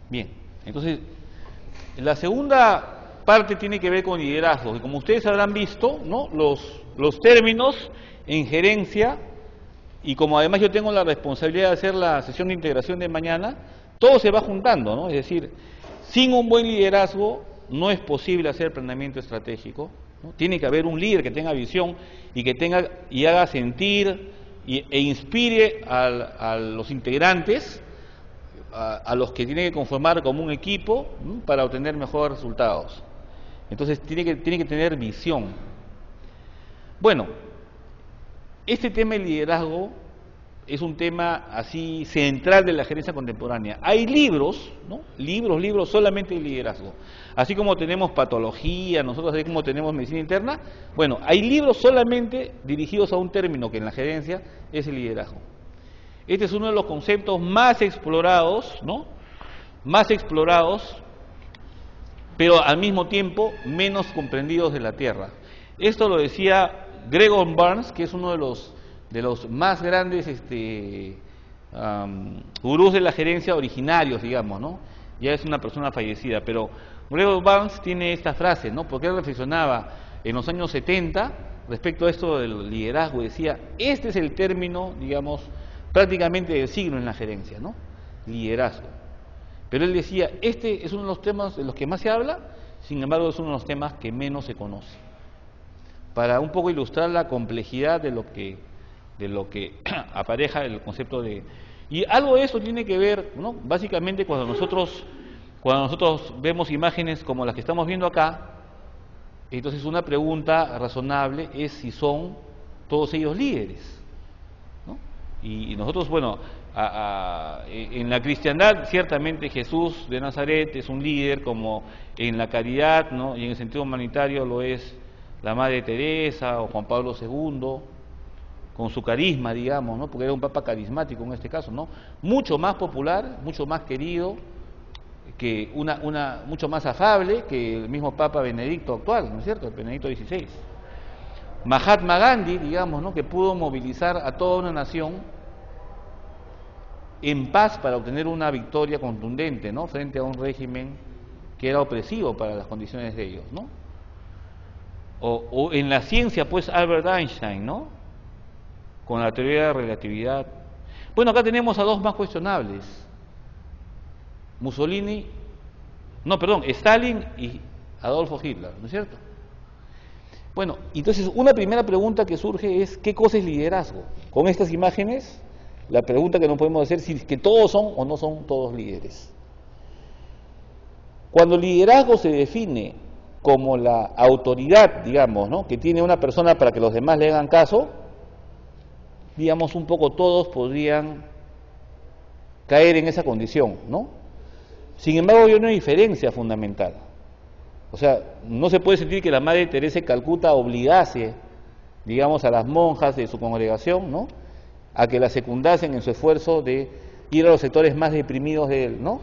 Bien, entonces, la segunda parte tiene que ver con liderazgo, y como ustedes habrán visto, ¿no? Los términos en gerencia, y como además yo tengo la responsabilidad de hacer la sesión de integración de mañana, todo se va juntando, ¿no? Es decir, sin un buen liderazgo no es posible hacer planeamiento estratégico, ¿no? Tiene que haber un líder que tenga visión y que tenga y haga sentir e inspire a los integrantes, a los que tienen que conformar como un equipo, ¿no? Para obtener mejores resultados. Entonces tiene que tener visión. Bueno, este tema del liderazgo es un tema así central de la gerencia contemporánea. Hay libros, ¿no? Libros solamente de liderazgo. Así como tenemos patología, nosotros así como tenemos medicina interna, bueno, hay libros solamente dirigidos a un término que en la gerencia es el liderazgo. Este es uno de los conceptos más explorados, ¿no? Más explorados, pero al mismo tiempo menos comprendidos de la Tierra. Esto lo decía Gregor Barnes, que es uno de los más grandes gurús de la gerencia originarios, digamos, ¿no? Ya es una persona fallecida, pero Gregor Barnes tiene esta frase, ¿no? Porque él reflexionaba en los años 70 respecto a esto del liderazgo, decía, este es el término, digamos, prácticamente del siglo en la gerencia, ¿no? Liderazgo. Pero él decía, este es uno de los temas de los que más se habla, sin embargo es uno de los temas que menos se conoce. Para un poco ilustrar la complejidad de lo que apareja el concepto de... Y algo de eso tiene que ver, ¿no? Básicamente cuando nosotros vemos imágenes como las que estamos viendo acá, entonces una pregunta razonable es si son todos ellos líderes, ¿no? Y nosotros, bueno, en la cristiandad ciertamente Jesús de Nazaret es un líder, como en la caridad, ¿no? Y en el sentido humanitario lo es la Madre Teresa o Juan Pablo II, con su carisma, digamos, ¿no? Porque era un papa carismático en este caso, ¿no? Mucho más popular, mucho más querido, que mucho más afable que el mismo Papa Benedicto actual, ¿no es cierto? El Benedicto XVI. Mahatma Gandhi, digamos, ¿no? Que pudo movilizar a toda una nación en paz para obtener una victoria contundente, ¿no? Frente a un régimen que era opresivo para las condiciones de ellos, ¿no? O en la ciencia, pues, Albert Einstein, ¿no? Con la teoría de la relatividad. Bueno, acá tenemos a dos más cuestionables. Stalin y Adolfo Hitler, ¿no es cierto? Bueno, entonces una primera pregunta que surge es, ¿qué cosa es liderazgo? Con estas imágenes, la pregunta que nos podemos hacer es si que todos son o no son todos líderes. Cuando el liderazgo se define como la autoridad, digamos, ¿no? Que tiene una persona para que los demás le hagan caso, digamos, un poco todos podrían caer en esa condición, ¿no? Sin embargo, hay una diferencia fundamental. O sea, no se puede sentir que la Madre Teresa de Calcuta obligase, digamos, a las monjas de su congregación, ¿no? A que la secundasen en su esfuerzo de ir a los sectores más deprimidos de él, ¿no?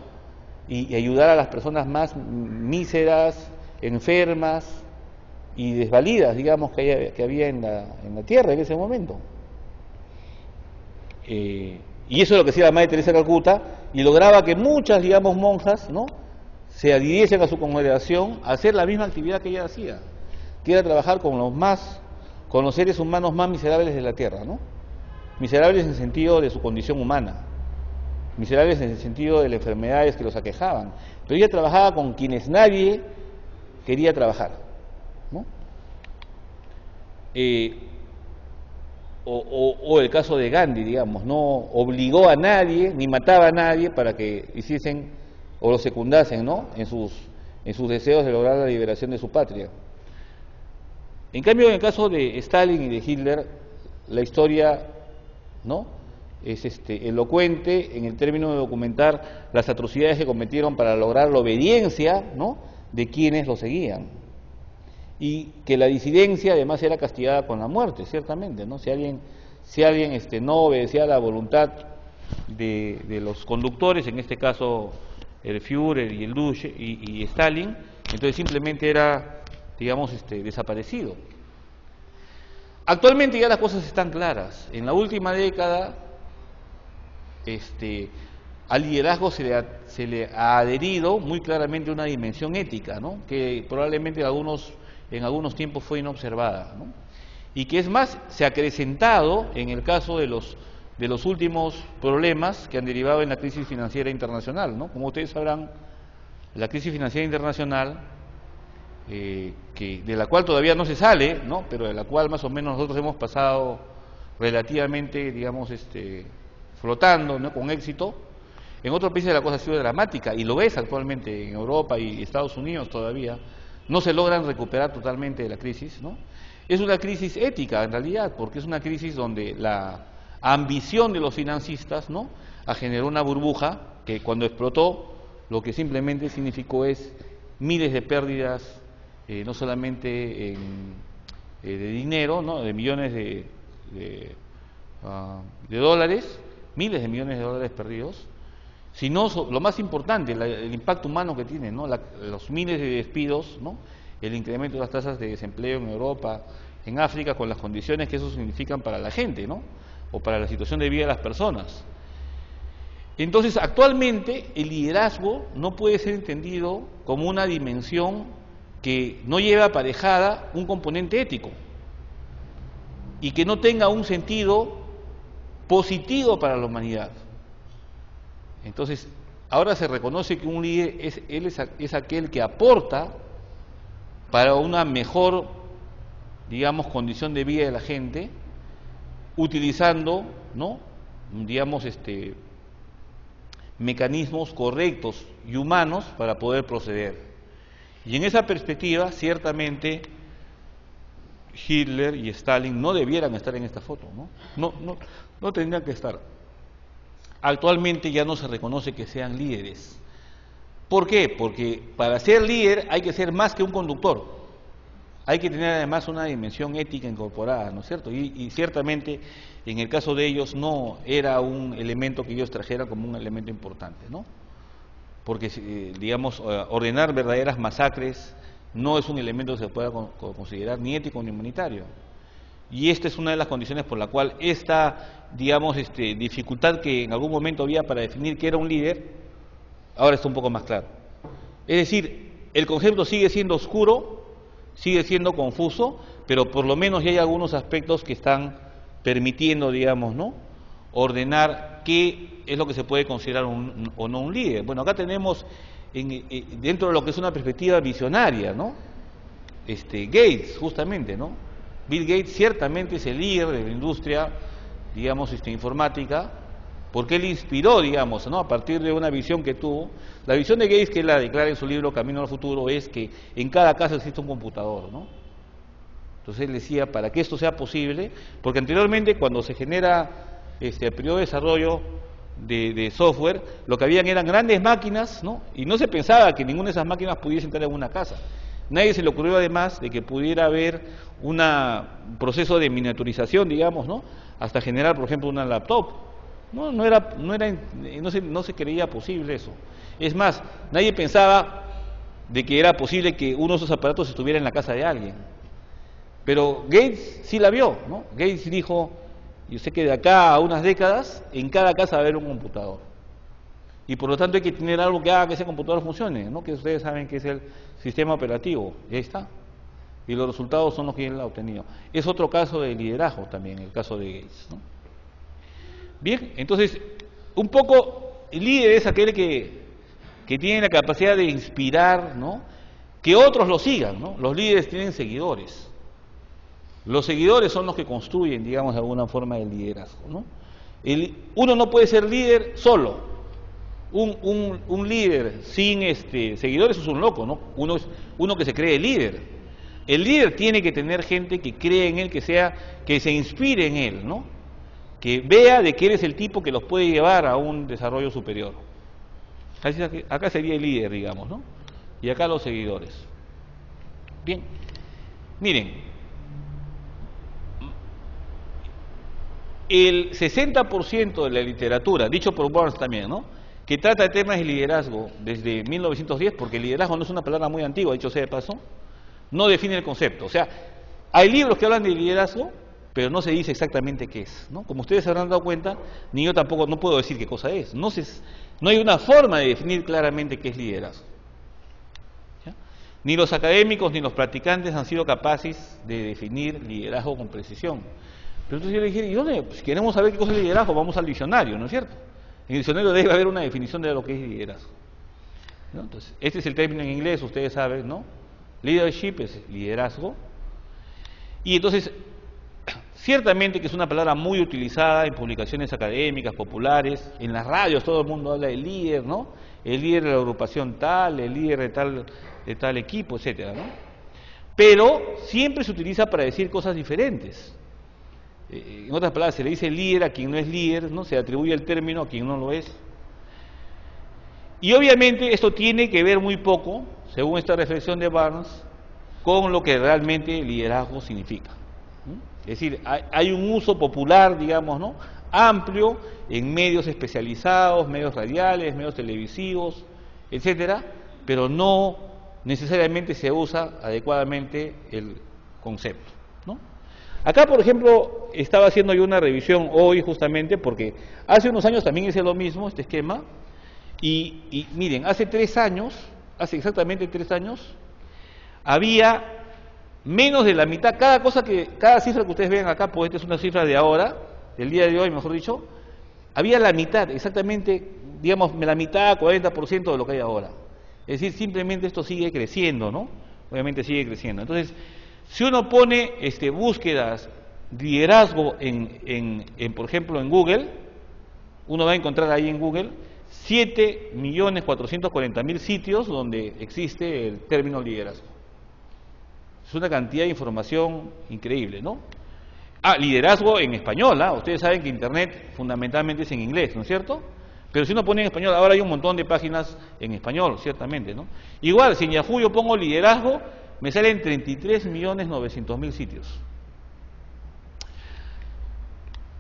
Y ayudar a las personas más míseras, enfermas y desvalidas, digamos, que había en la tierra en ese momento. Y eso es lo que hacía la Madre Teresa de Calcuta, y lograba que muchas, digamos, monjas, ¿no? Se adhiriesen a su congregación a hacer la misma actividad que ella hacía, que era trabajar con los seres humanos más miserables de la tierra, ¿no? Miserables en el sentido de su condición humana, miserables en el sentido de las enfermedades que los aquejaban, pero ella trabajaba con quienes nadie quería trabajar, ¿no? O el caso de Gandhi, digamos, no obligó a nadie, ni mataba a nadie para que hiciesen o lo secundasen, ¿no? En sus deseos de lograr la liberación de su patria. En cambio, en el caso de Stalin y de Hitler, la historia, ¿no? Es elocuente en el término de documentar las atrocidades que cometieron para lograr la obediencia, ¿no? De quienes lo seguían. Y que la disidencia además era castigada con la muerte, ciertamente, ¿no? Si alguien no obedecía a la voluntad de los conductores, en este caso el Führer y el Duce y Stalin, entonces simplemente era, digamos, desaparecido. Actualmente ya las cosas están claras. En la última década, al liderazgo se le ha adherido muy claramente una dimensión ética, ¿no? Que probablemente en algunos tiempos fue inobservada, ¿no? Y que es más, se ha acrecentado en el caso de los últimos problemas que han derivado en la crisis financiera internacional, ¿no? Como ustedes sabrán, la crisis financiera internacional, de la cual todavía no se sale, ¿no? Pero de la cual más o menos nosotros hemos pasado relativamente, digamos, flotando, ¿no? Con éxito. En otros países la cosa ha sido dramática, y lo ves actualmente en Europa y Estados Unidos todavía. No se logran recuperar totalmente de la crisis, ¿no? Es una crisis ética en realidad, porque es una crisis donde la ambición de los financistas, ¿no?, ha generado una burbuja que cuando explotó lo que simplemente significó es miles de pérdidas, no solamente de dinero, ¿no?, de millones de dólares, miles de millones de dólares perdidos, sino lo más importante, el impacto humano que tiene, ¿no?, los miles de despidos, ¿no?, el incremento de las tasas de desempleo en Europa, en África, con las condiciones que eso significan para la gente, ¿no?, o para la situación de vida de las personas. Entonces, actualmente el liderazgo no puede ser entendido como una dimensión que no lleve aparejada un componente ético y que no tenga un sentido positivo para la humanidad. Entonces, ahora se reconoce que un líder es aquel que aporta para una mejor, digamos, condición de vida de la gente, utilizando, ¿no?, digamos, mecanismos correctos y humanos para poder proceder. Y en esa perspectiva, ciertamente, Hitler y Stalin no debieran estar en esta foto, ¿no? No tendrían que estar. Actualmente ya no se reconoce que sean líderes. ¿Por qué? Porque para ser líder hay que ser más que un conductor. Hay que tener además una dimensión ética incorporada, ¿no es cierto? Y ciertamente en el caso de ellos no era un elemento que ellos trajeran como un elemento importante, ¿no? Porque, digamos, ordenar verdaderas masacres no es un elemento que se pueda considerar ni ético ni humanitario. Y esta es una de las condiciones por la cual esta, digamos, dificultad que en algún momento había para definir qué era un líder, ahora está un poco más claro. Es decir, el concepto sigue siendo oscuro, sigue siendo confuso, pero por lo menos ya hay algunos aspectos que están permitiendo, digamos, ¿no?, ordenar qué es lo que se puede considerar o no un líder. Bueno, acá tenemos, dentro de lo que es una perspectiva visionaria, ¿no?, Gates, justamente, ¿no? Bill Gates ciertamente es el líder de la industria, digamos, informática, porque él inspiró, digamos, ¿no?, a partir de una visión que tuvo. La visión de Gates, que él la declara en su libro Camino al Futuro, es que en cada casa existe un computador, ¿no? Entonces él decía, para que esto sea posible, porque anteriormente cuando se genera el periodo de desarrollo de software, lo que habían eran grandes máquinas, ¿no?, y no se pensaba que ninguna de esas máquinas pudiese entrar en una casa. Nadie se le ocurrió además de que pudiera haber un proceso de miniaturización, digamos, ¿no?, hasta generar, por ejemplo, una laptop. No se creía posible eso. Es más, nadie pensaba de que era posible que uno de esos aparatos estuviera en la casa de alguien. Pero Gates sí la vio, ¿no? Gates dijo, yo sé que de acá a unas décadas, en cada casa va a haber un computador. Y por lo tanto hay que tener algo que haga que ese computador funcione, ¿no?, que ustedes saben que es el sistema operativo. Y ahí está. Y los resultados son los que él ha obtenido. Es otro caso de liderazgo también, el caso de Gates, ¿no? Bien, entonces, un poco, el líder es aquel que tiene la capacidad de inspirar, ¿no?, que otros lo sigan, ¿no? Los líderes tienen seguidores. Los seguidores son los que construyen, digamos, de alguna forma el liderazgo, ¿no? Uno no puede ser líder solo. Un líder sin seguidores es un loco, ¿no? Uno que se cree líder. El líder tiene que tener gente que cree en él, que se inspire en él, ¿no?, que vea de que eres el tipo que los puede llevar a un desarrollo superior. Acá sería el líder, digamos, ¿no? Y acá los seguidores. Bien, miren, el 60% de la literatura, dicho por Burns también, ¿no?, que trata de temas de liderazgo desde 1910, porque el liderazgo no es una palabra muy antigua, dicho sea de paso, no define el concepto. O sea, hay libros que hablan de liderazgo, pero no se dice exactamente qué es, ¿no? Como ustedes se habrán dado cuenta, ni yo tampoco no puedo decir qué cosa es. No hay una forma de definir claramente qué es liderazgo. ¿Ya? Ni los académicos ni los practicantes han sido capaces de definir liderazgo con precisión. Pero entonces yo le dije, ¿y dónde? Pues, si queremos saber qué cosa es liderazgo, vamos al diccionario, ¿no es cierto? En el diccionario debe haber una definición de lo que es liderazgo, ¿no? Entonces, este es el término en inglés, ustedes saben, ¿no? Leadership es liderazgo. Y entonces, ciertamente que es una palabra muy utilizada en publicaciones académicas, populares, en las radios todo el mundo habla de líder, ¿no? El líder de la agrupación tal, el líder de tal equipo, etcétera, ¿no? Pero siempre se utiliza para decir cosas diferentes. En otras palabras, se le dice líder a quien no es líder, ¿no? Se atribuye el término a quien no lo es. Y obviamente esto tiene que ver muy poco, según esta reflexión de Barnes, con lo que realmente liderazgo significa. Es decir, hay un uso popular, digamos, ¿no? Amplio en medios especializados, medios radiales, medios televisivos, etcétera, pero no necesariamente se usa adecuadamente el concepto, ¿no? Acá, por ejemplo, estaba haciendo yo una revisión hoy justamente porque hace unos años también hice lo mismo, este esquema, y miren, hace exactamente 3 años, había menos de la mitad, cada cifra que ustedes ven acá, pues esta es una cifra de ahora, del día de hoy, mejor dicho, había la mitad, exactamente, digamos, la mitad, 40% de lo que hay ahora. Es decir, simplemente esto sigue creciendo, ¿no? Obviamente sigue creciendo. Entonces, si uno pone búsquedas liderazgo por ejemplo, en Google, uno va a encontrar ahí en Google 7.440.000 sitios donde existe el término liderazgo. Es una cantidad de información increíble, ¿no? Liderazgo en español, ¿ah? Ustedes saben que Internet fundamentalmente es en inglés, ¿no es cierto? Pero si uno pone en español, ahora hay un montón de páginas en español, ciertamente, ¿no? Igual, si en Yahoo yo pongo liderazgo, me salen 33.900.000 sitios.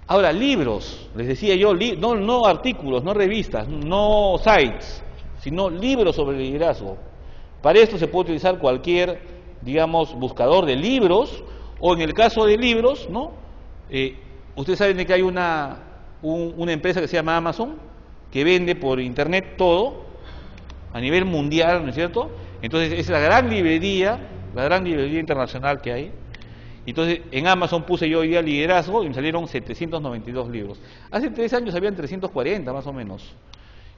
Ahora, libros, les decía yo, no artículos, no revistas, no sites, sino libros sobre liderazgo. Para esto se puede utilizar cualquier, digamos, buscador de libros, o en el caso de libros, ¿no? Ustedes saben de que hay una empresa que se llama Amazon, que vende por internet todo, a nivel mundial, ¿no es cierto? Entonces es la gran librería internacional que hay. Entonces en Amazon puse yo hoy día liderazgo y me salieron 792 libros. Hace 3 años habían 340 más o menos.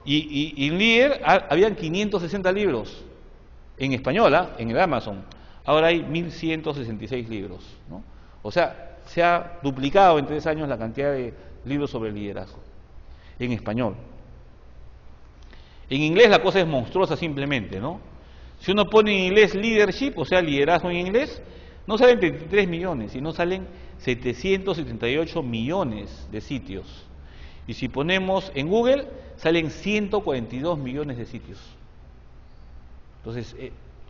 Y en Líder habían 560 libros en español, en el Amazon. Ahora hay 1.166 libros, ¿no? O sea, se ha duplicado en 3 años la cantidad de libros sobre liderazgo en español. En inglés la cosa es monstruosa simplemente, ¿no? Si uno pone en inglés leadership, o sea, liderazgo en inglés, no salen 33 millones, sino salen 778 millones de sitios. Y si ponemos en Google, salen 142 millones de sitios. Entonces,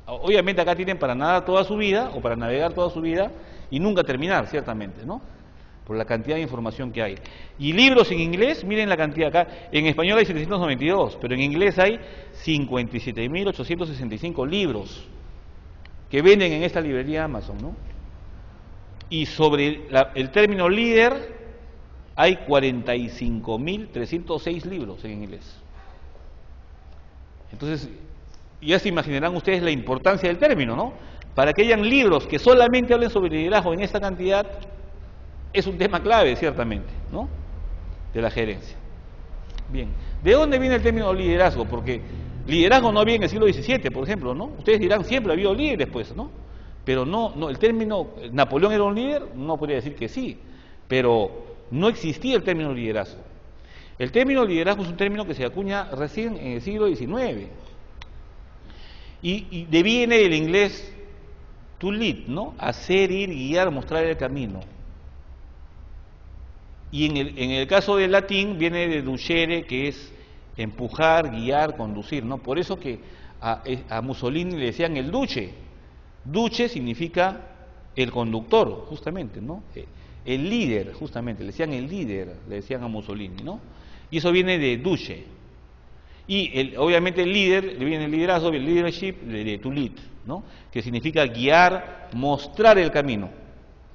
obviamente acá tienen para nadar toda su vida, o para navegar toda su vida, y nunca terminar, ciertamente, ¿no? Por la cantidad de información que hay. Y libros en inglés, miren la cantidad acá, en español hay 792, pero en inglés hay 57.865 libros que venden en esta librería Amazon, ¿no? Y sobre el término líder hay 45.306 libros en inglés. Entonces, ya se imaginarán ustedes la importancia del término, ¿no? Para que hayan libros que solamente hablen sobre liderazgo en esta cantidad, es un tema clave, ciertamente, ¿no? De la gerencia. Bien, ¿de dónde viene el término liderazgo? Porque liderazgo no había en el siglo XVII, por ejemplo, ¿no? Ustedes dirán, siempre ha habido líderes, pues, ¿no? Pero no, el término, ¿Napoleón era un líder? No podría decir que sí, pero no existía el término liderazgo. El término liderazgo es un término que se acuña recién en el siglo XIX. Y deviene del inglés to lead, ¿no? Hacer, ir, guiar, mostrar el camino. Y en el caso del latín viene de ducere, que es empujar, guiar, conducir, ¿no? Por eso que a Mussolini le decían el duce. Duce significa el conductor, justamente, ¿no? El líder, justamente, le decían el líder, le decían a Mussolini, ¿no? Y eso viene de duce. Y obviamente el líder, viene el liderazgo, el leadership, de to lead, ¿no? Que significa guiar, mostrar el camino,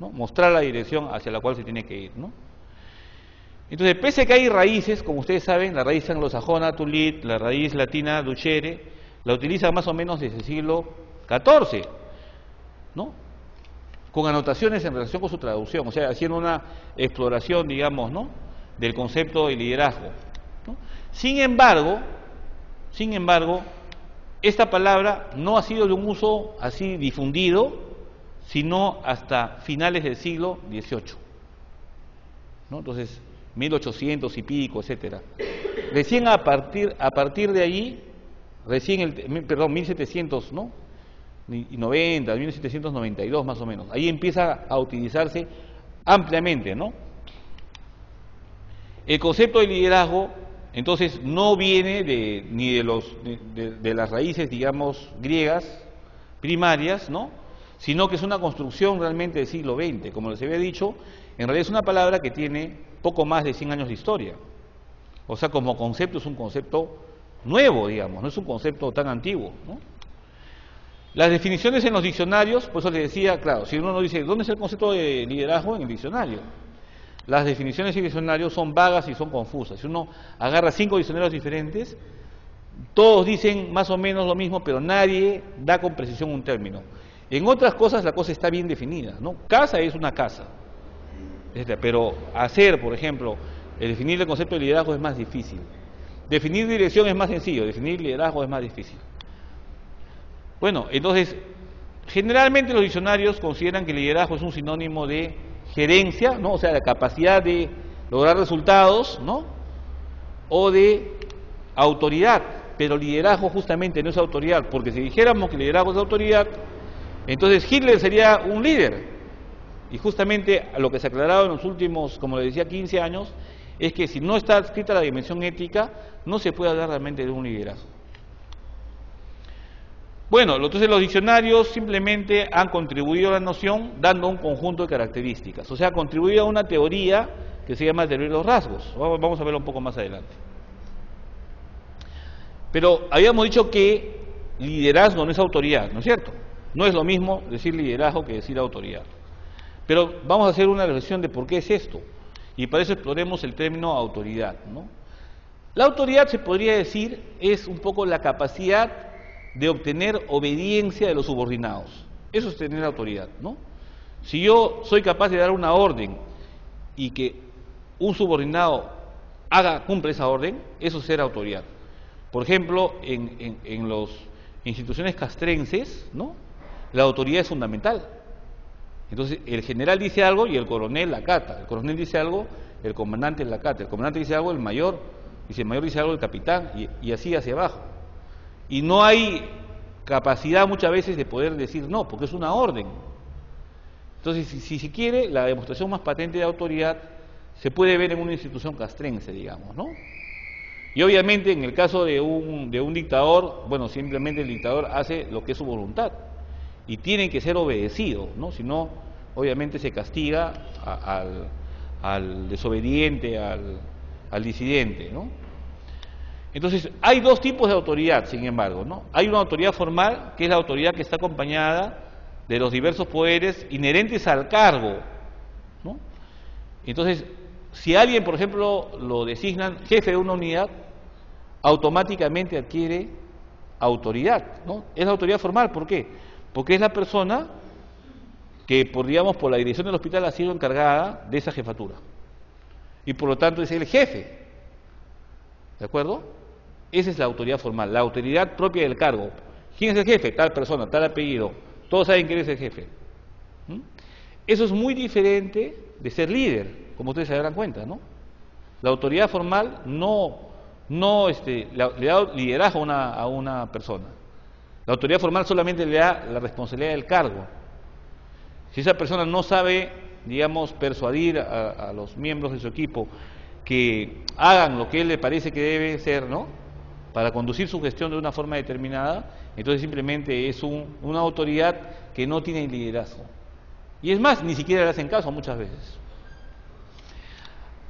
¿no? Mostrar la dirección hacia la cual se tiene que ir, ¿no? Entonces, pese a que hay raíces, como ustedes saben, la raíz anglosajona, tulit, la raíz latina, ducere, la utilizan más o menos desde el siglo XIV, ¿no? Con anotaciones en relación con su traducción, o sea, haciendo una exploración, digamos, ¿no?, del concepto de liderazgo, ¿no? Sin embargo, esta palabra no ha sido de un uso así difundido, sino hasta finales del siglo XVIII, ¿no? Entonces, 1800 y pico, etcétera. Recién a partir de allí, 1700, ¿no?, y 90, 1792 más o menos, ahí empieza a utilizarse ampliamente, ¿no? El concepto de liderazgo, entonces, no viene ni de las raíces, digamos, griegas primarias, ¿no?, sino que es una construcción realmente del siglo XX. Como les había dicho, en realidad es una palabra que tiene poco más de 100 años de historia. O sea, como concepto es un concepto nuevo, digamos, no es un concepto tan antiguo, ¿no? Las definiciones en los diccionarios, por eso les decía, claro, si uno no dice, ¿dónde es el concepto de liderazgo? En el diccionario. Las definiciones en el diccionario son vagas y son confusas. Si uno agarra 5 diccionarios diferentes, todos dicen más o menos lo mismo, pero nadie da con precisión un término. En otras cosas la cosa está bien definida, ¿no? Casa es una casa, pero hacer, por ejemplo, definir el concepto de liderazgo es más difícil. Definir dirección es más sencillo, definir liderazgo es más difícil. Bueno, entonces, generalmente los diccionarios consideran que liderazgo es un sinónimo de gerencia, ¿no?, o sea, la capacidad de lograr resultados, ¿no?, o de autoridad, pero liderazgo justamente no es autoridad, porque si dijéramos que liderazgo es autoridad, entonces Hitler sería un líder, y justamente lo que se ha aclarado en los últimos, como les decía, 15 años, es que si no está escrita la dimensión ética, no se puede hablar realmente de un liderazgo. Bueno, entonces los diccionarios simplemente han contribuido a la noción dando un conjunto de características, o sea, han contribuido a una teoría que se llama teoría de los rasgos. Vamos a verlo un poco más adelante. Pero habíamos dicho que liderazgo no es autoridad, ¿no es cierto? No es lo mismo decir liderazgo que decir autoridad. Pero vamos a hacer una reflexión de por qué es esto, y para eso exploremos el término autoridad, ¿no? La autoridad, se podría decir, es un poco la capacidad de obtener obediencia de los subordinados. Eso es tener autoridad, ¿no? Si yo soy capaz de dar una orden y que un subordinado cumple esa orden, eso es ser autoridad. Por ejemplo, en las instituciones castrenses, ¿no?, la autoridad es fundamental. Entonces, el general dice algo y el coronel la acata. El coronel dice algo, el comandante la acata. El comandante dice algo, el mayor. Y si el mayor dice algo, el capitán. Y así hacia abajo. Y no hay capacidad muchas veces de poder decir no, porque es una orden. Entonces, si se quiere, la demostración más patente de autoridad se puede ver en una institución castrense, digamos, ¿no? Y obviamente en el caso de un dictador, bueno, simplemente el dictador hace lo que es su voluntad y tiene que ser obedecido, ¿no? Si no, obviamente se castiga al desobediente, al disidente, ¿no? Entonces, hay dos tipos de autoridad, sin embargo, ¿no? Hay una autoridad formal, que es la autoridad que está acompañada de los diversos poderes inherentes al cargo, ¿no? Entonces, si alguien, por ejemplo, lo designan jefe de una unidad, automáticamente adquiere autoridad, ¿no? Es la autoridad formal, ¿por qué? Porque es la persona que, por la dirección del hospital ha sido encargada de esa jefatura. Y por lo tanto es el jefe, ¿de acuerdo? Esa es la autoridad formal, la autoridad propia del cargo. ¿Quién es el jefe? Tal persona, tal apellido. Todos saben quién es el jefe. Eso es muy diferente de ser líder, como ustedes se darán cuenta, ¿no? La autoridad formal le da liderazgo a una persona. La autoridad formal solamente le da la responsabilidad del cargo. Si esa persona no sabe, digamos, persuadir a los miembros de su equipo que hagan lo que él le parece que debe ser, ¿no?, para conducir su gestión de una forma determinada, entonces simplemente es una autoridad que no tiene liderazgo. Y es más, ni siquiera le hacen caso muchas veces.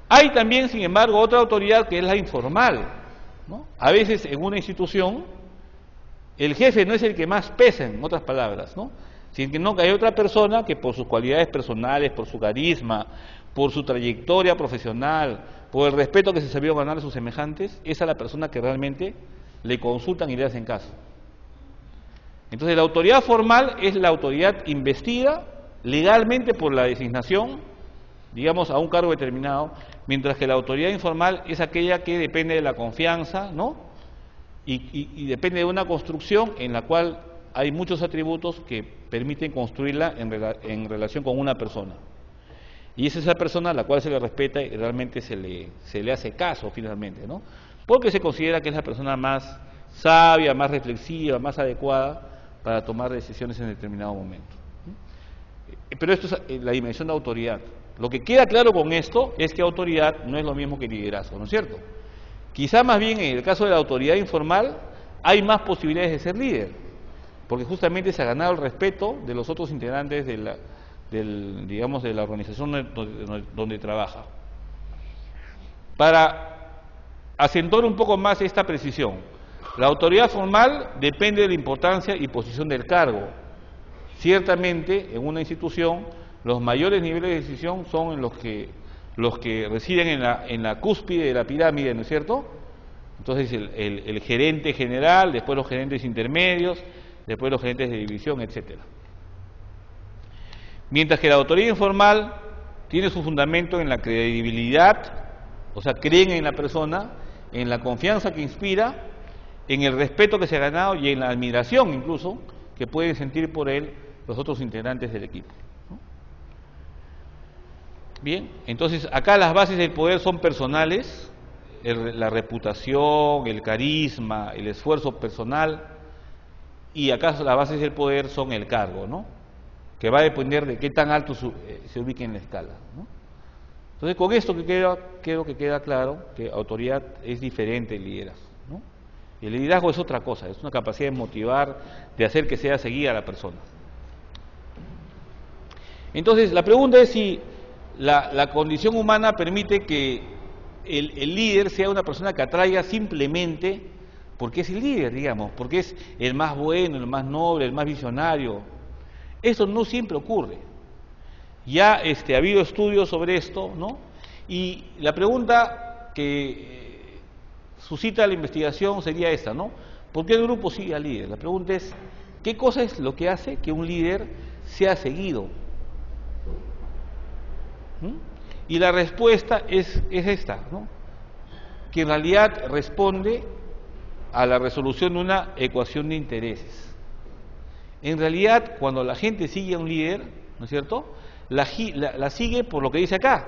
Hay también, sin embargo, otra autoridad que es la informal, ¿no? A veces en una institución el jefe no es el que más pesa, en otras palabras, ¿no? sino que hay otra persona que por sus cualidades personales, por su carisma, por su trayectoria profesional, por el respeto que se sabió ganar a sus semejantes, esa es la persona que realmente le consultan y le hacen caso. Entonces la autoridad formal es la autoridad investida legalmente por la designación, digamos, a un cargo determinado, mientras que la autoridad informal es aquella que depende de la confianza, ¿no? Y depende de una construcción en la cual hay muchos atributos que permiten construirla en relación con una persona. Y es esa persona a la cual se le respeta y realmente se le hace caso finalmente, ¿no? Porque se considera que es la persona más sabia, más reflexiva, más adecuada para tomar decisiones en determinado momento. Pero esto es la dimensión de autoridad. Lo que queda claro con esto es que autoridad no es lo mismo que liderazgo, ¿no es cierto? Quizá más bien en el caso de la autoridad informal hay más posibilidades de ser líder, porque justamente se ha ganado el respeto de los otros integrantes de la organización donde trabaja. Para acentuar un poco más esta precisión, la autoridad formal depende de la importancia y posición del cargo. Ciertamente, en una institución, los mayores niveles de decisión son los que residen en la cúspide de la pirámide, ¿no es cierto? Entonces, el gerente general, después los gerentes intermedios, después los gerentes de división, etcétera. Mientras que la autoridad informal tiene su fundamento en la credibilidad, o sea, creen en la persona, en la confianza que inspira, en el respeto que se ha ganado y en la admiración incluso que pueden sentir por él los otros integrantes del equipo, ¿no? Bien, entonces acá las bases del poder son personales, la reputación, el carisma, el esfuerzo personal, y acá las bases del poder son el cargo, ¿no? Que va a depender de qué tan alto se ubique en la escala, ¿no? Entonces con esto creo que queda claro que autoridad es diferente del liderazgo, ¿no? El liderazgo es otra cosa, es una capacidad de motivar, de hacer que sea seguida la persona. Entonces, la pregunta es si la condición humana permite que el líder sea una persona que atraiga simplemente porque es el líder, digamos, porque es el más bueno, el más noble, el más visionario. Eso no siempre ocurre. Ya ha habido estudios sobre esto, ¿no? Y la pregunta que suscita la investigación sería esta, ¿no? ¿Por qué el grupo sigue al líder? La pregunta es, ¿qué cosa es lo que hace que un líder sea seguido? Y la respuesta es esta, ¿no? Que en realidad responde a la resolución de una ecuación de intereses. En realidad, cuando la gente sigue a un líder, ¿no es cierto?, la sigue por lo que dice acá,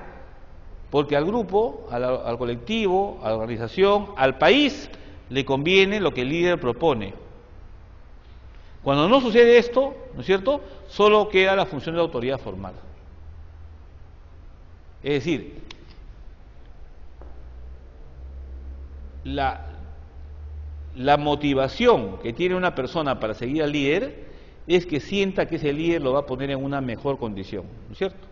porque al grupo, al colectivo, a la organización, al país, le conviene lo que el líder propone. Cuando no sucede esto, ¿no es cierto?, solo queda la función de la autoridad formal. Es decir, la motivación que tiene una persona para seguir al líder es que sienta que ese líder lo va a poner en una mejor condición, ¿no es cierto?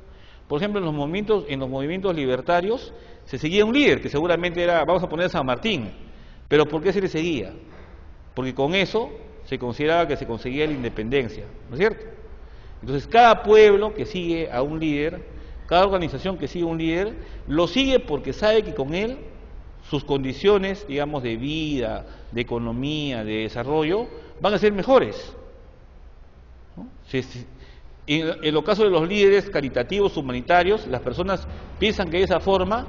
Por ejemplo, en los movimientos libertarios se seguía un líder que seguramente era, vamos a poner San Martín, pero ¿por qué se le seguía? Porque con eso se consideraba que se conseguía la independencia, ¿no es cierto? Entonces, cada pueblo que sigue a un líder, cada organización que sigue a un líder, lo sigue porque sabe que con él sus condiciones, digamos, de vida, de economía, de desarrollo, van a ser mejores, ¿no? En los casos de los líderes caritativos, humanitarios, las personas piensan que de esa forma,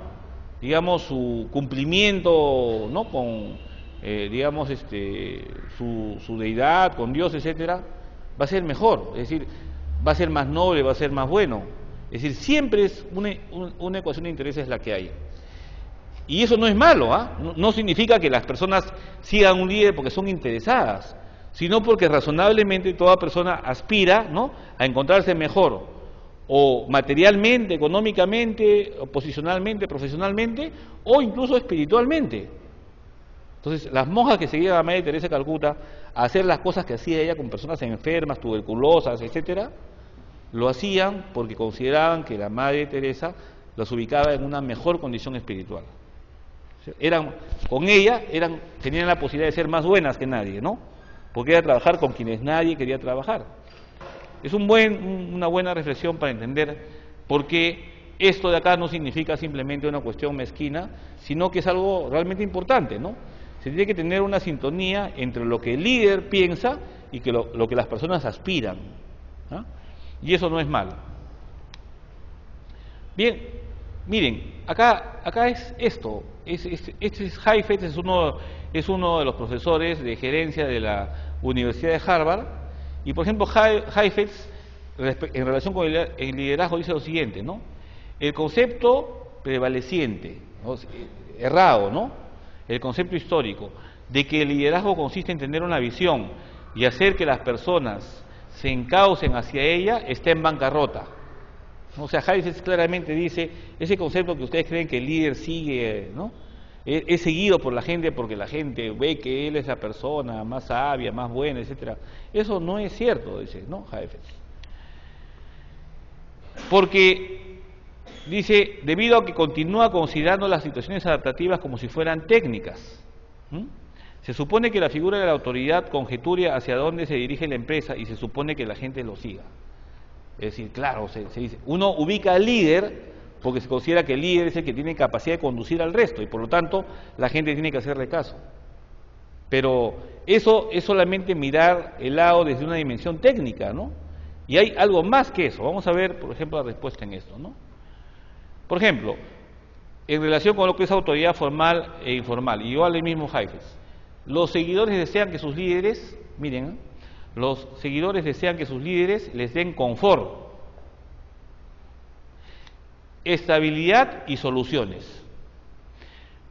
digamos, su cumplimiento, ¿no?, con, digamos, su deidad, con Dios, etcétera, va a ser mejor, es decir, va a ser más noble, va a ser más bueno. Es decir, siempre es una ecuación de intereses la que hay. Y eso no es malo, ¿ah? No significa que las personas sigan un líder porque son interesadas, sino porque razonablemente toda persona aspira, ¿no?, a encontrarse mejor, o materialmente, económicamente, o posicionalmente, profesionalmente, o incluso espiritualmente. Entonces, las monjas que seguían a Madre Teresa de Calcuta a hacer las cosas que hacía ella con personas enfermas, tuberculosas, etcétera, lo hacían porque consideraban que la Madre Teresa las ubicaba en una mejor condición espiritual. Con ella tenían la posibilidad de ser más buenas que nadie, ¿no? Porque era trabajar con quienes nadie quería trabajar. Es una buena reflexión para entender por qué esto de acá no significa simplemente una cuestión mezquina, sino que es algo realmente importante, ¿no? Se tiene que tener una sintonía entre lo que el líder piensa y que lo que las personas aspiran, ¿ah? Y eso no es malo. Bien, miren, acá es esto. Este es Heifetz, es uno de los profesores de gerencia de la Universidad de Harvard. Y por ejemplo, Heifetz, en relación con el liderazgo, dice lo siguiente, ¿no? El concepto prevaleciente, ¿no?, errado, ¿no?, el concepto histórico de que el liderazgo consiste en tener una visión y hacer que las personas se encaucen hacia ella, está en bancarrota. O sea, Heifetz claramente dice, ese concepto que ustedes creen que el líder sigue, ¿no?, es seguido por la gente porque la gente ve que él es la persona más sabia, más buena, etcétera. Eso no es cierto, dice, ¿no?, Heifetz. Porque, dice, debido a que continúa considerando las situaciones adaptativas como si fueran técnicas. Se supone que la figura de la autoridad conjetura hacia dónde se dirige la empresa y se supone que la gente lo siga. Es decir, claro, se dice, uno ubica al líder porque se considera que el líder es el que tiene capacidad de conducir al resto y por lo tanto la gente tiene que hacerle caso. Pero eso es solamente mirar el lado desde una dimensión técnica, ¿no? Y hay algo más que eso. Vamos a ver, por ejemplo, la respuesta en esto, ¿no? Por ejemplo, en relación con lo que es autoridad formal e informal, y igual el mismo Heifetz, los seguidores desean que sus líderes, miren, los seguidores desean que sus líderes les den confort, estabilidad y soluciones.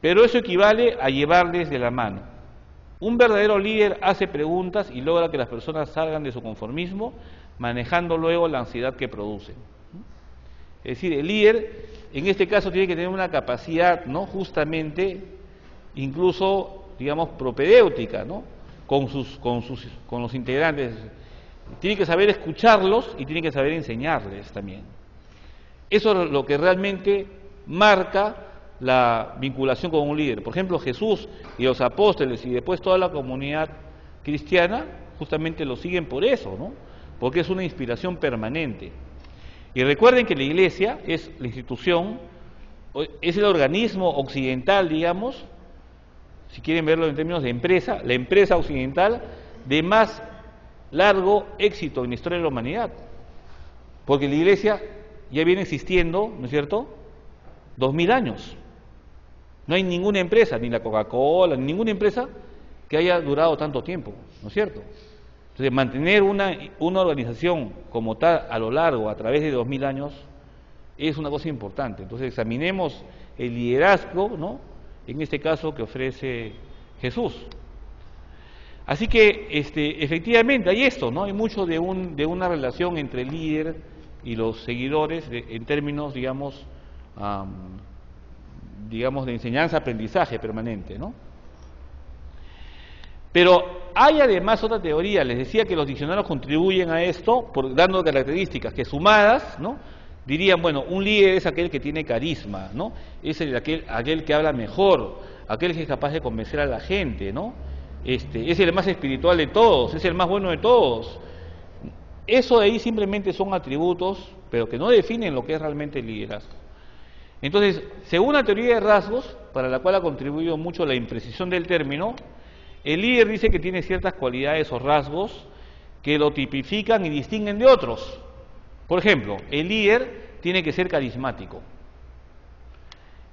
Pero eso equivale a llevarles de la mano. Un verdadero líder hace preguntas y logra que las personas salgan de su conformismo, manejando luego la ansiedad que producen. Es decir, el líder, en este caso, tiene que tener una capacidad, ¿no?, justamente, incluso, digamos, propedéutica, ¿no?, con los integrantes. Tiene que saber escucharlos y tiene que saber enseñarles también. Eso es lo que realmente marca la vinculación con un líder. Por ejemplo, Jesús y los apóstoles y después toda la comunidad cristiana justamente lo siguen por eso, ¿no?, porque es una inspiración permanente. Y recuerden que la Iglesia es la institución, es el organismo occidental, digamos, si quieren verlo en términos de empresa, la empresa occidental de más largo éxito en la historia de la humanidad. Porque la Iglesia ya viene existiendo, ¿no es cierto?, 2000 años. No hay ninguna empresa, ni la Coca-Cola, ni ninguna empresa que haya durado tanto tiempo, ¿no es cierto? Entonces, mantener una organización como tal a lo largo, a través de 2000 años, es una cosa importante. Entonces, examinemos el liderazgo, ¿no?, en este caso que ofrece Jesús. Así que, efectivamente, hay esto, ¿no? Hay mucho de una relación entre el líder y los seguidores en términos, digamos, de enseñanza-aprendizaje permanente, ¿no? Pero hay además otra teoría, les decía que los diccionarios contribuyen a esto dando características que sumadas, ¿no?, dirían, bueno, un líder es aquel que tiene carisma, ¿no?, es aquel que habla mejor, aquel que es capaz de convencer a la gente, ¿no?, es el más espiritual de todos, es el más bueno de todos. Eso de ahí simplemente son atributos, pero que no definen lo que es realmente el liderazgo. Entonces, según la teoría de rasgos, para la cual ha contribuido mucho la imprecisión del término, el líder dice que tiene ciertas cualidades o rasgos que lo tipifican y distinguen de otros. Por ejemplo, el líder tiene que ser carismático,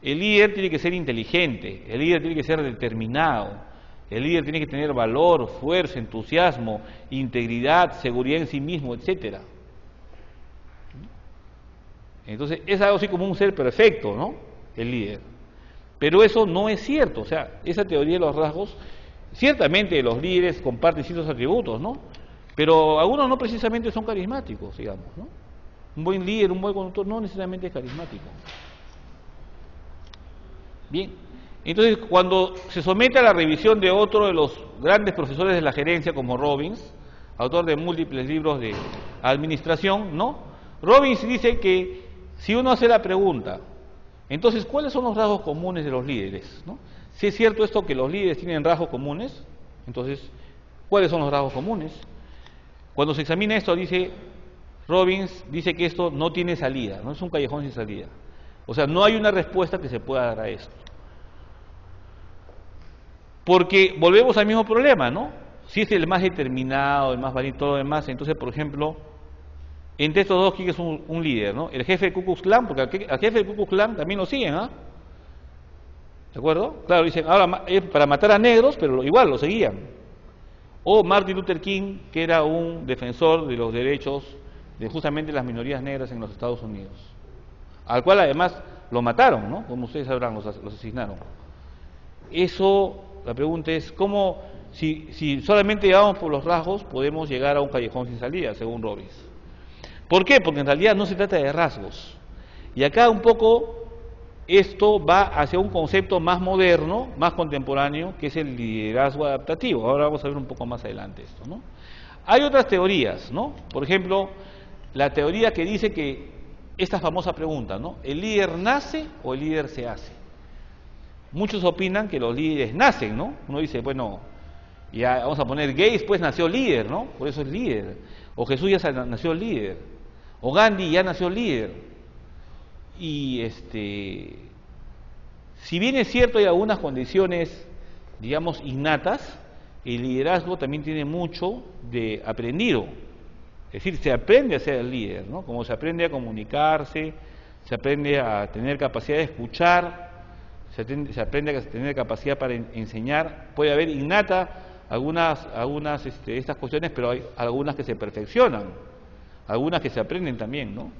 el líder tiene que ser inteligente, el líder tiene que ser determinado, el líder tiene que tener valor, fuerza, entusiasmo, integridad, seguridad en sí mismo, etcétera. Entonces, es algo así como un ser perfecto, ¿no?, el líder. Pero eso no es cierto. O sea, esa teoría de los rasgos, ciertamente los líderes comparten ciertos atributos, ¿no?, pero algunos no precisamente son carismáticos, digamos, ¿no? Un buen líder, un buen conductor no necesariamente es carismático. Bien, entonces cuando se somete a la revisión de otro de los grandes profesores de la gerencia como Robbins, autor de múltiples libros de administración, ¿no?, Robbins dice que si uno hace la pregunta, entonces, ¿cuáles son los rasgos comunes de los líderes?, ¿no? Si es cierto esto que los líderes tienen rasgos comunes, entonces, ¿cuáles son los rasgos comunes? Cuando se examina esto, dice, Robbins dice que esto no tiene salida, no es un callejón sin salida. O sea, no hay una respuesta que se pueda dar a esto. Porque volvemos al mismo problema, ¿no? Si es el más determinado, el más valiente, todo lo demás, entonces, por ejemplo, entre estos dos, ¿quién es un líder, no? El jefe del Ku Klux Klan, porque al jefe del Ku Klux Klan también lo siguen, ¿ah? ¿De acuerdo? Claro, dicen, ahora es para matar a negros, pero igual lo seguían. O Martin Luther King, que era un defensor de los derechos de justamente las minorías negras en los Estados Unidos, al cual además lo mataron, ¿no? Como ustedes sabrán, los asesinaron. Eso, la pregunta es, ¿cómo, si solamente llevamos por los rasgos, podemos llegar a un callejón sin salida, según Robbins? ¿Por qué? Porque en realidad no se trata de rasgos. Y acá un poco esto va hacia un concepto más moderno, más contemporáneo, que es el liderazgo adaptativo. Ahora vamos a ver un poco más adelante esto, ¿no? Hay otras teorías, ¿no? Por ejemplo, la teoría que dice que esta famosa pregunta, ¿no? ¿El líder nace o el líder se hace? Muchos opinan que los líderes nacen, ¿no? Uno dice, bueno, ya vamos a poner Gates, pues nació líder, ¿no? Por eso es líder. O Jesús ya nació líder. O Gandhi ya nació líder. Y si bien es cierto hay algunas condiciones, digamos, innatas, el liderazgo también tiene mucho de aprendido. Es decir, se aprende a ser el líder, ¿no? Como se aprende a comunicarse, se aprende a tener capacidad de escuchar, se aprende a tener capacidad para enseñar. Puede haber innata algunas estas cuestiones, pero hay algunas que se perfeccionan, algunas que se aprenden también, ¿no?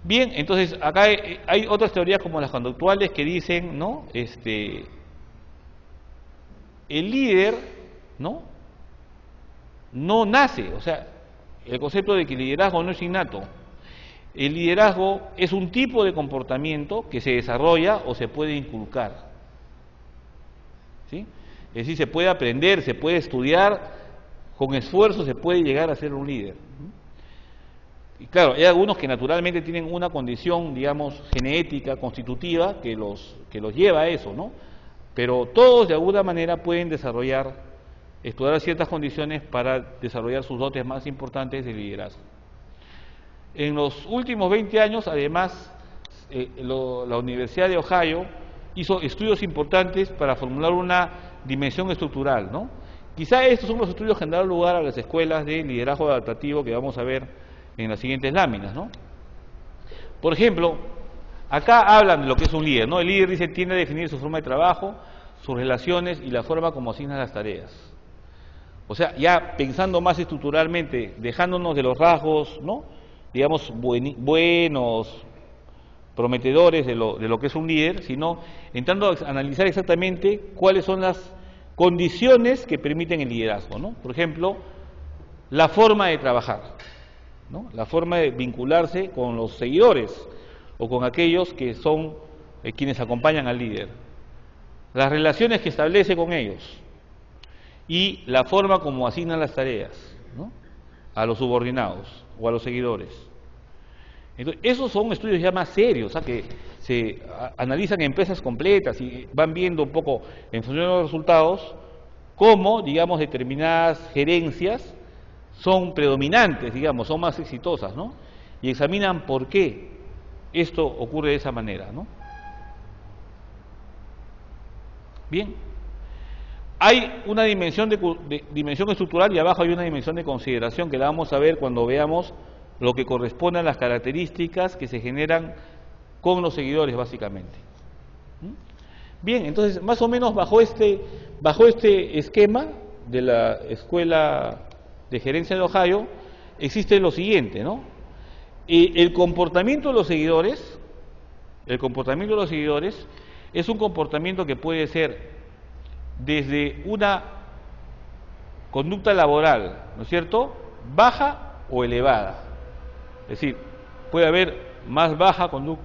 Bien, entonces acá hay otras teorías como las conductuales que dicen, ¿no? El líder, ¿no? No nace, o sea, el concepto de que el liderazgo no es innato. El liderazgo es un tipo de comportamiento que se desarrolla o se puede inculcar, ¿sí? Es decir, se puede aprender, se puede estudiar, con esfuerzo se puede llegar a ser un líder. Y claro, hay algunos que naturalmente tienen una condición, digamos, genética, constitutiva, que los lleva a eso, ¿no? Pero todos de alguna manera pueden explorar ciertas condiciones para desarrollar sus dotes más importantes de liderazgo. En los últimos 20 años, además, la Universidad de Ohio hizo estudios importantes para formular una dimensión estructural, ¿no? Quizá estos son los estudios que han dado lugar a las escuelas de liderazgo adaptativo que vamos a ver en las siguientes láminas, ¿no? Por ejemplo, acá hablan de lo que es un líder, ¿no? El líder dice tiende a definir su forma de trabajo, sus relaciones y la forma como asigna las tareas. O sea, ya pensando más estructuralmente, dejándonos de los rasgos, ¿no? Digamos, buenos, prometedores de lo que es un líder, sino entrando a analizar exactamente cuáles son las condiciones que permiten el liderazgo, ¿no? Por ejemplo, la forma de trabajar, ¿no? La forma de vincularse con los seguidores o con aquellos que son quienes acompañan al líder, las relaciones que establece con ellos y la forma como asignan las tareas, ¿no? A los subordinados o a los seguidores. Entonces, esos son estudios ya más serios, o sea, que se analizan empresas completas y van viendo un poco, en función de los resultados, cómo, digamos, determinadas gerencias son predominantes, digamos, son más exitosas, ¿no? Y examinan por qué esto ocurre de esa manera, ¿no? Bien, hay una dimensión dimensión estructural y abajo hay una dimensión de consideración que la vamos a ver cuando veamos lo que corresponde a las características que se generan con los seguidores, básicamente. Bien, entonces, más o menos bajo este esquema de la Escuela de Gerencia de Ohio, existe lo siguiente, ¿no? El comportamiento de los seguidores es un comportamiento que puede ser desde una conducta laboral, ¿no es cierto?, baja o elevada. Es decir, puede haber más baja conducta,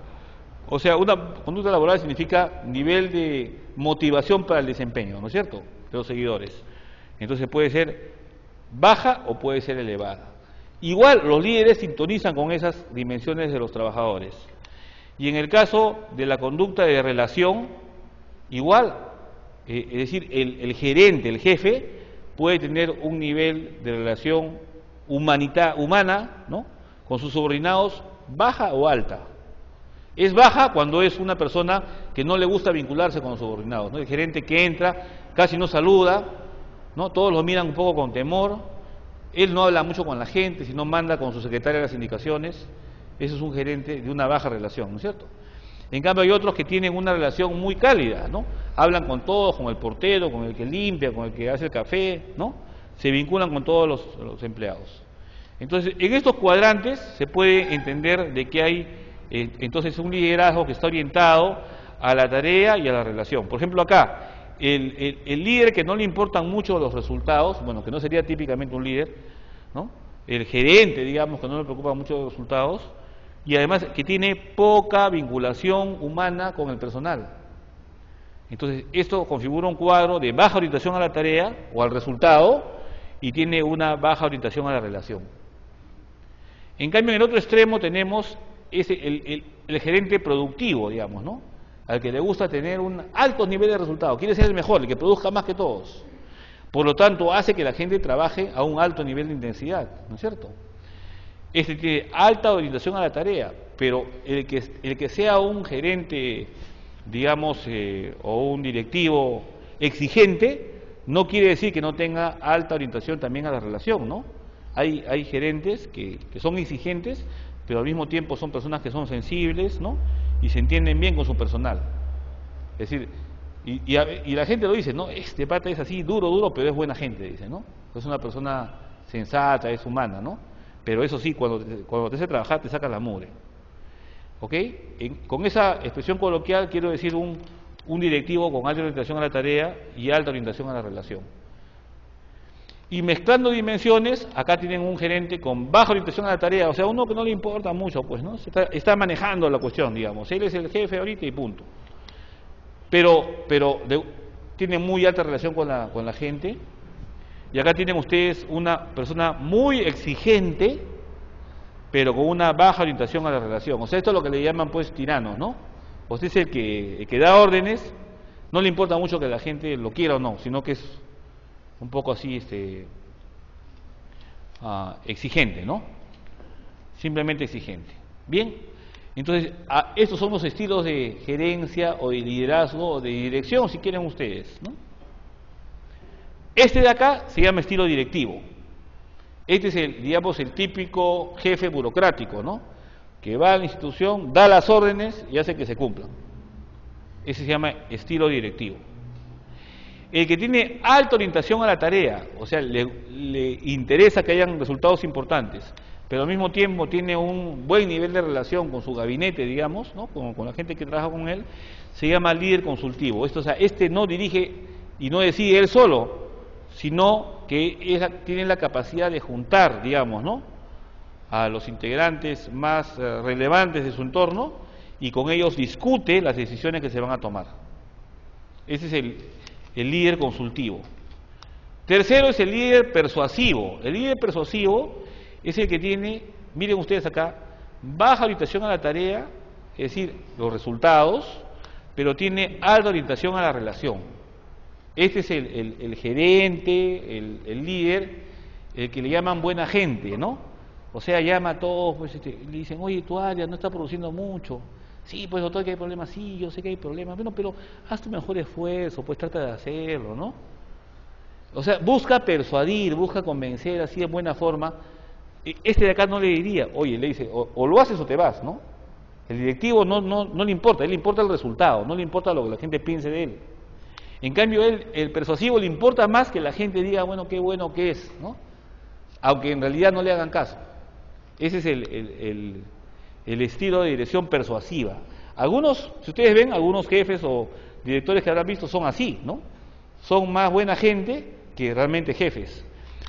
o sea, una conducta laboral significa nivel de motivación para el desempeño, ¿no es cierto?, de los seguidores. Entonces puede ser baja o puede ser elevada. Igual los líderes sintonizan con esas dimensiones de los trabajadores. Y en el caso de la conducta de relación, igual, es decir, el gerente, el jefe, puede tener un nivel de relación humana, ¿no?, con sus subordinados, baja o alta. Es baja cuando es una persona que no le gusta vincularse con los subordinados, ¿no? El gerente que entra casi no saluda, ¿no? Todos lo miran un poco con temor. Él no habla mucho con la gente, sino manda con su secretaria las indicaciones. Ese es un gerente de una baja relación, ¿no es cierto? En cambio hay otros que tienen una relación muy cálida, ¿no? Hablan con todos, con el portero, con el que limpia, con el que hace el café, ¿no? Se vinculan con todos los empleados. Entonces, en estos cuadrantes se puede entender de que hay entonces un liderazgo que está orientado a la tarea y a la relación. Por ejemplo, acá, el líder que no le importan mucho los resultados, bueno, que no sería típicamente un líder, ¿no? El gerente, digamos, que no le preocupa mucho los resultados, y además que tiene poca vinculación humana con el personal. Entonces, esto configura un cuadro de baja orientación a la tarea o al resultado y tiene una baja orientación a la relación. En cambio, en el otro extremo tenemos el gerente productivo, digamos, ¿no?, al que le gusta tener un alto nivel de resultados, quiere ser el mejor, el que produzca más que todos. Por lo tanto, hace que la gente trabaje a un alto nivel de intensidad, ¿no es cierto? Este tiene alta orientación a la tarea, pero el que sea un gerente, digamos, o un directivo exigente, no quiere decir que no tenga alta orientación también a la relación, ¿no? Hay gerentes que son exigentes, pero al mismo tiempo son personas que son sensibles, ¿no?, y se entienden bien con su personal. Es decir, y la gente lo dice, ¿no?, este pata es así, duro, pero es buena gente, dice, ¿no? Es una persona sensata, es humana, ¿no? Pero eso sí, cuando te hace trabajar te saca la mugre. ¿Ok? Con esa expresión coloquial quiero decir un directivo con alta orientación a la tarea y alta orientación a la relación. Y mezclando dimensiones, acá tienen un gerente con baja orientación a la tarea, o sea, uno que no le importa mucho, pues, ¿no? Está manejando la cuestión, digamos. Él es el jefe ahorita y punto. Pero tiene muy alta relación con la gente. Y acá tienen ustedes una persona muy exigente, pero con una baja orientación a la relación. O sea, esto es lo que le llaman, pues, tiranos, ¿no? Usted es el que da órdenes, no le importa mucho que la gente lo quiera o no, sino que es un poco así, exigente, ¿no? Simplemente exigente. Bien, entonces, estos son los estilos de gerencia o de liderazgo o de dirección, si quieren ustedes, ¿no? Este de acá se llama estilo directivo. Este es digamos, el típico jefe burocrático, ¿no?, que va a la institución, da las órdenes y hace que se cumplan. Ese se llama estilo directivo. El que tiene alta orientación a la tarea, o sea, le interesa que hayan resultados importantes, pero al mismo tiempo tiene un buen nivel de relación con su gabinete, digamos, ¿no?, con la gente que trabaja con él, se llama líder consultivo. Esto, o sea, no dirige y no decide él solo, sino que tiene la capacidad de juntar, digamos, ¿no?, a los integrantes más relevantes de su entorno y con ellos discute las decisiones que se van a tomar. Ese es el líder consultivo. Tercero es el líder persuasivo. El líder persuasivo es el que tiene, miren ustedes acá, baja orientación a la tarea, es decir, los resultados, pero tiene alta orientación a la relación. Este es el gerente, el líder, el que le llaman buena gente, ¿no? O sea, llama a todos, pues, le dicen, oye, tu área no está produciendo mucho. Sí, pues, doctor, que hay problemas. Sí, yo sé que hay problemas. Bueno, pero haz tu mejor esfuerzo, pues trata de hacerlo, ¿no? O sea, busca persuadir, busca convencer así de buena forma. Este de acá no le diría, oye, le dice, o lo haces o te vas, ¿no? El directivo no le importa, a él le importa el resultado, no le importa lo que la gente piense de él. En cambio, el persuasivo le importa más que la gente diga, bueno que es, ¿no? Aunque en realidad no le hagan caso. Ese es el estilo de dirección persuasiva. Algunos, si ustedes ven, algunos jefes o directores que habrán visto son así, ¿no? Son más buena gente que realmente jefes.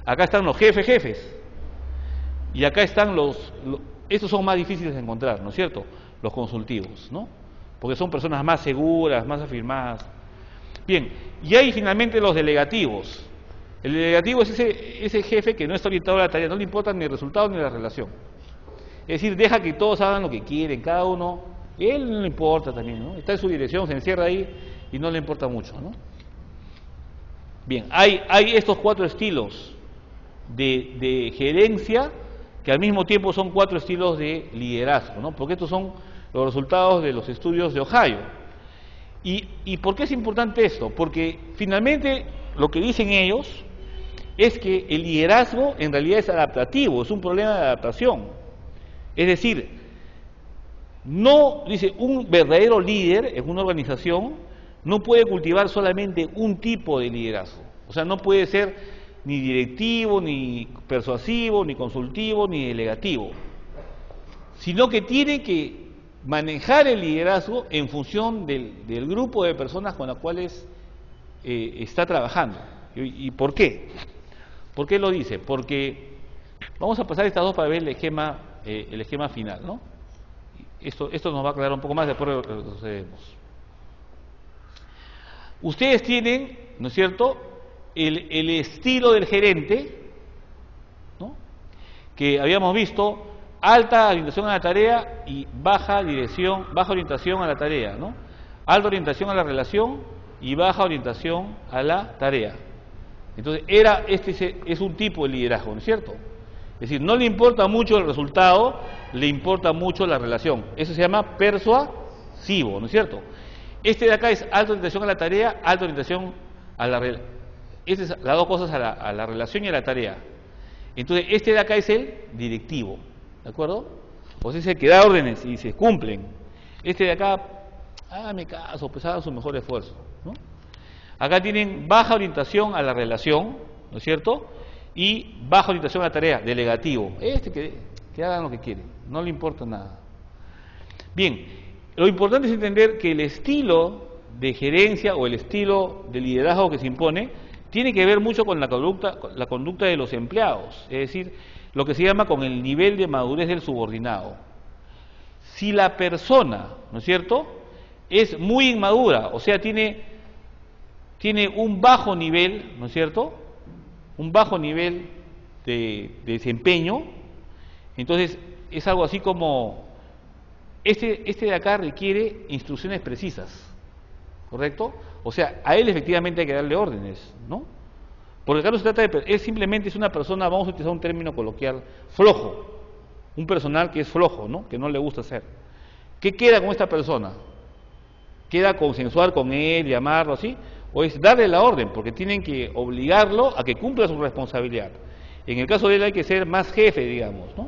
Acá están los jefes. Y acá están estos son más difíciles de encontrar, ¿no es cierto? Los consultivos, ¿no? Porque son personas más seguras, más afirmadas. Bien, y hay finalmente los delegativos. El delegativo es ese jefe que no está orientado a la tarea, no le importa ni el resultado ni la relación. Es decir, deja que todos hagan lo que quieren, cada uno, él no le importa también, ¿no? Está en su dirección, se encierra ahí y no le importa mucho, ¿no? Bien, hay estos 4 estilos de gerencia, que al mismo tiempo son 4 estilos de liderazgo, ¿no? Porque estos son los resultados de los estudios de Ohio. ¿Y por qué es importante esto? Porque finalmente lo que dicen ellos es que el liderazgo en realidad es adaptativo, es un problema de adaptación. Es decir, no, dice, un verdadero líder en una organización no puede cultivar solamente un tipo de liderazgo. O sea, no puede ser ni directivo, ni persuasivo, ni consultivo, ni delegativo, sino que tiene que manejar el liderazgo en función del grupo de personas con las cuales está trabajando. ¿Y por qué? ¿Por qué lo dice? Porque vamos a pasar estas dos para ver el esquema final, ¿no? Esto nos va a aclarar un poco más, después retrocedemos. Ustedes tienen, ¿no es cierto?, el estilo del gerente, ¿no?, que habíamos visto, alta orientación a la tarea y baja orientación a la tarea, ¿no? Alta orientación a la relación y baja orientación a la tarea. Entonces, este es un tipo de liderazgo, ¿no es cierto? Es decir, no le importa mucho el resultado, le importa mucho la relación. Eso se llama persuasivo, ¿no es cierto? Este de acá es alta orientación a la tarea, alta orientación a la relación. Estas son las dos cosas, a la relación y a la tarea. Entonces, este de acá es el directivo, ¿de acuerdo? O sea, es el que da órdenes y se cumplen. Este de acá, hágame caso, pues hagan su mejor esfuerzo, ¿no? Acá tienen baja orientación a la relación, ¿no es cierto?, y baja orientación a la tarea, delegativo. Que hagan lo que quieren, no le importa nada. Bien, lo importante es entender que el estilo de gerencia o el estilo de liderazgo que se impone tiene que ver mucho con la conducta de los empleados, es decir, lo que se llama con el nivel de madurez del subordinado. Si la persona, ¿no es cierto?, es muy inmadura, o sea, tiene un bajo nivel, ¿no es cierto?, un bajo nivel de desempeño, entonces es algo así como, este de acá requiere instrucciones precisas, ¿correcto? O sea, a él efectivamente hay que darle órdenes, ¿no? Porque acá no se trata él simplemente es una persona, vamos a utilizar un término coloquial, flojo, un personal que es flojo, ¿no?, que no le gusta hacer. ¿Qué queda con esta persona? ¿Queda consensuar con él, llamarlo así? O es darle la orden, porque tienen que obligarlo a que cumpla su responsabilidad. En el caso de él hay que ser más jefe, digamos, ¿no?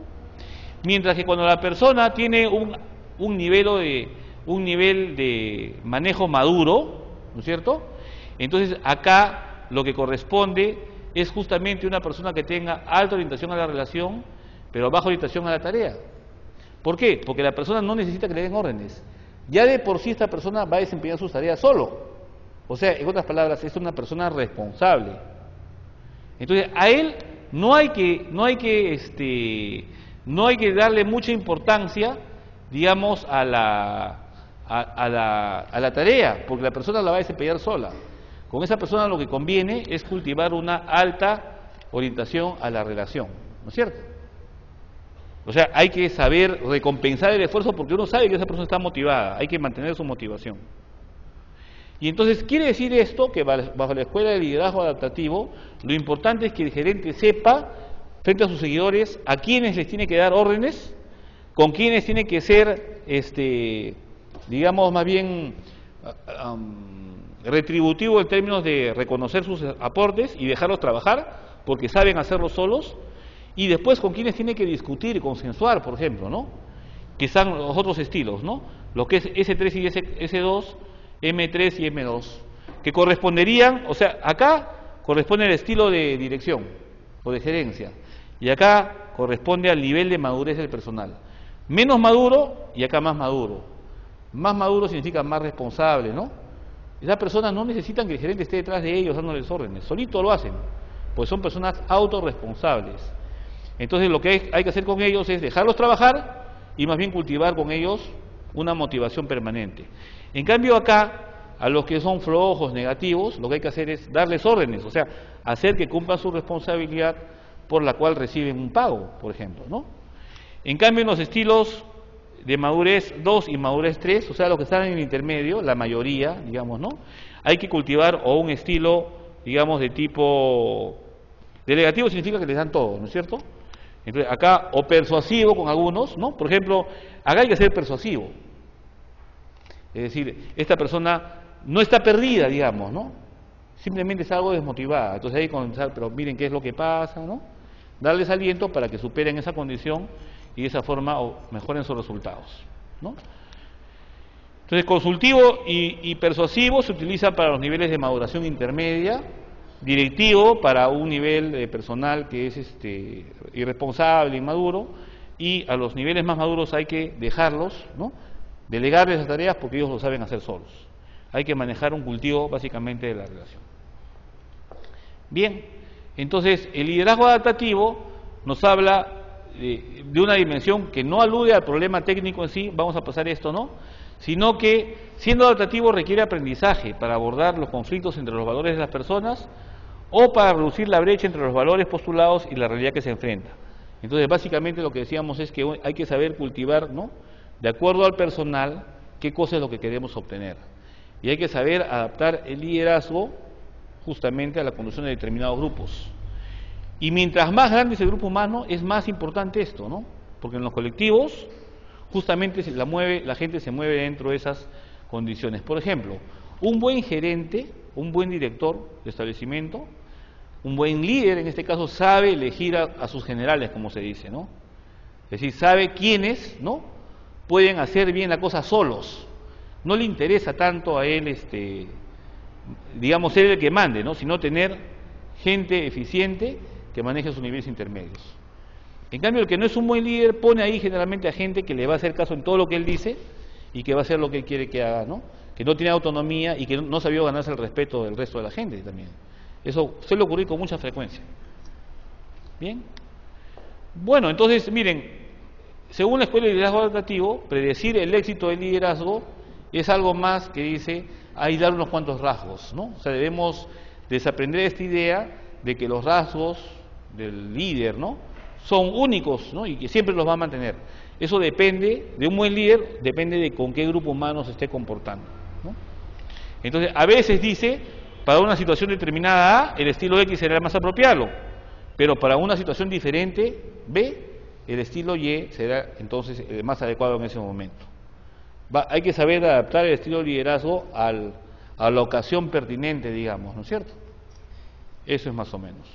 Mientras que cuando la persona tiene un nivel de manejo maduro, ¿no es cierto?, entonces acá lo que corresponde es justamente una persona que tenga alta orientación a la relación, pero baja orientación a la tarea. ¿Por qué? Porque la persona no necesita que le den órdenes. Ya de por sí esta persona va a desempeñar sus tareas solo. O sea, en otras palabras, es una persona responsable. Entonces, a él no hay que darle mucha importancia, digamos, a la tarea, porque la persona la va a desempeñar sola. Con esa persona lo que conviene es cultivar una alta orientación a la relación, ¿no es cierto? O sea, hay que saber recompensar el esfuerzo porque uno sabe que esa persona está motivada, hay que mantener su motivación. Y entonces quiere decir esto, que bajo la escuela de liderazgo adaptativo, lo importante es que el gerente sepa, frente a sus seguidores, a quiénes les tiene que dar órdenes, con quiénes tiene que ser, digamos, más bien retributivo en términos de reconocer sus aportes y dejarlos trabajar, porque saben hacerlo solos, y después con quiénes tiene que discutir y consensuar, por ejemplo, ¿no?, que están los otros estilos, ¿no?, lo que es S3 y S2, M3 y M2, que corresponderían, o sea, acá corresponde al estilo de dirección o de gerencia, y acá corresponde al nivel de madurez del personal. Menos maduro y acá más maduro. Más maduro significa más responsable, ¿no? Esas personas no necesitan que el gerente esté detrás de ellos dándoles órdenes, solito lo hacen, pues son personas autorresponsables. Entonces lo que hay que hacer con ellos es dejarlos trabajar y más bien cultivar con ellos una motivación permanente. En cambio acá, a los que son flojos, negativos, lo que hay que hacer es darles órdenes, o sea, hacer que cumplan su responsabilidad por la cual reciben un pago, por ejemplo, ¿no? En cambio, en los estilos de madurez 2 y madurez 3, o sea, los que están en el intermedio, la mayoría, digamos, ¿no?, hay que cultivar o un estilo, digamos, de tipo Delegativo significa que les dan todo, ¿no es cierto? Entonces, acá, o persuasivo con algunos, ¿no? Por ejemplo, acá hay que ser persuasivo. Es decir, esta persona no está perdida, digamos, ¿no? Simplemente está algo desmotivada. Entonces hay que comenzar, pero miren qué es lo que pasa, ¿no? Darles aliento para que superen esa condición y de esa forma mejoren sus resultados, ¿no? Entonces, consultivo y persuasivo se utiliza para los niveles de maduración intermedia, directivo para un nivel personal que es irresponsable, inmaduro, y a los niveles más maduros hay que dejarlos, ¿no? Delegarles las tareas porque ellos lo saben hacer solos. Hay que manejar un cultivo básicamente de la relación. Bien, entonces el liderazgo adaptativo nos habla de una dimensión que no alude al problema técnico en sí, vamos a pasar esto, ¿no? Sino que siendo adaptativo requiere aprendizaje para abordar los conflictos entre los valores de las personas o para reducir la brecha entre los valores postulados y la realidad que se enfrenta. Entonces básicamente lo que decíamos es que hay que saber cultivar, ¿no?, de acuerdo al personal, qué cosa es lo que queremos obtener. Y hay que saber adaptar el liderazgo justamente a la conducción de determinados grupos. Y mientras más grande es el grupo humano, es más importante esto, ¿no? Porque en los colectivos, justamente la gente se mueve dentro de esas condiciones. Por ejemplo, un buen gerente, un buen director de establecimiento, un buen líder, en este caso, sabe elegir a sus generales, como se dice, ¿no? Es decir, sabe quiénes, ¿no?, pueden hacer bien la cosa solos. No le interesa tanto a él, digamos, ser el que mande, ¿no?, sino tener gente eficiente que maneje sus niveles intermedios. En cambio, el que no es un buen líder pone ahí generalmente a gente que le va a hacer caso en todo lo que él dice y que va a hacer lo que él quiere que haga, ¿no?, que no tiene autonomía y que no sabió ganarse el respeto del resto de la gente también. Eso suele ocurrir con mucha frecuencia. Bien. Bueno, entonces, miren, según la Escuela de Liderazgo Adaptativo, predecir el éxito del liderazgo es algo más que dice aislar unos cuantos rasgos, ¿no? O sea, debemos desaprender esta idea de que los rasgos del líder, ¿no?, son únicos, ¿no?, y que siempre los va a mantener. Eso depende de un buen líder, depende de con qué grupo humano se esté comportando, ¿no? Entonces, a veces dice, para una situación determinada A, el estilo X será el más apropiado, pero para una situación diferente B, el estilo Y será entonces el más adecuado en ese momento. Hay que saber adaptar el estilo de liderazgo a la ocasión pertinente, digamos, ¿no es cierto? Eso es más o menos.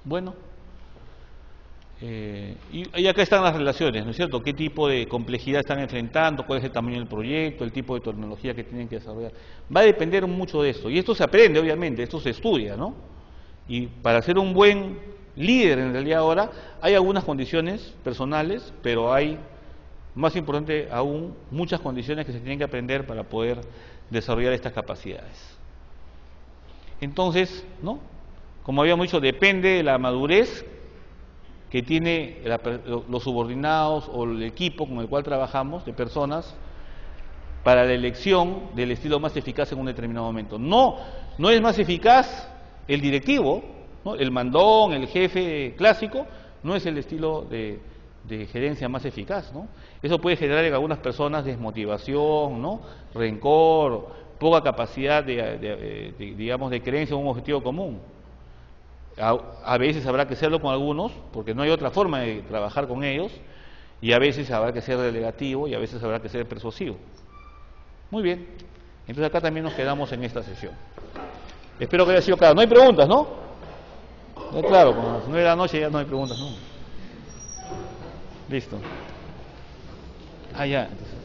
Bueno, y acá están las relaciones, ¿no es cierto? ¿Qué tipo de complejidad están enfrentando? ¿Cuál es el tamaño del proyecto? ¿El tipo de tecnología que tienen que desarrollar? Va a depender mucho de esto. Y esto se aprende, obviamente, esto se estudia, ¿no? Y para ser un buen líder, en realidad ahora, hay algunas condiciones personales, pero hay, más importante aún, muchas condiciones que se tienen que aprender para poder desarrollar estas capacidades. Entonces, ¿no?, como habíamos dicho, depende de la madurez que tiene los subordinados o el equipo con el cual trabajamos, de personas, para la elección del estilo más eficaz en un determinado momento. No es más eficaz el directivo, ¿no?, el mandón, el jefe clásico, no es el estilo de gerencia más eficaz, ¿no? Eso puede generar en algunas personas desmotivación, ¿no?, rencor, poca capacidad digamos, de creencia en un objetivo común. A veces habrá que hacerlo con algunos, porque no hay otra forma de trabajar con ellos, y a veces habrá que ser delegativo y a veces habrá que ser persuasivo. Muy bien, entonces acá también nos quedamos en esta sesión. Espero que haya sido claro. No hay preguntas, ¿no? Claro, como las 9 de la noche ya no hay preguntas, ¿no? Listo. Ah, ya. Entonces.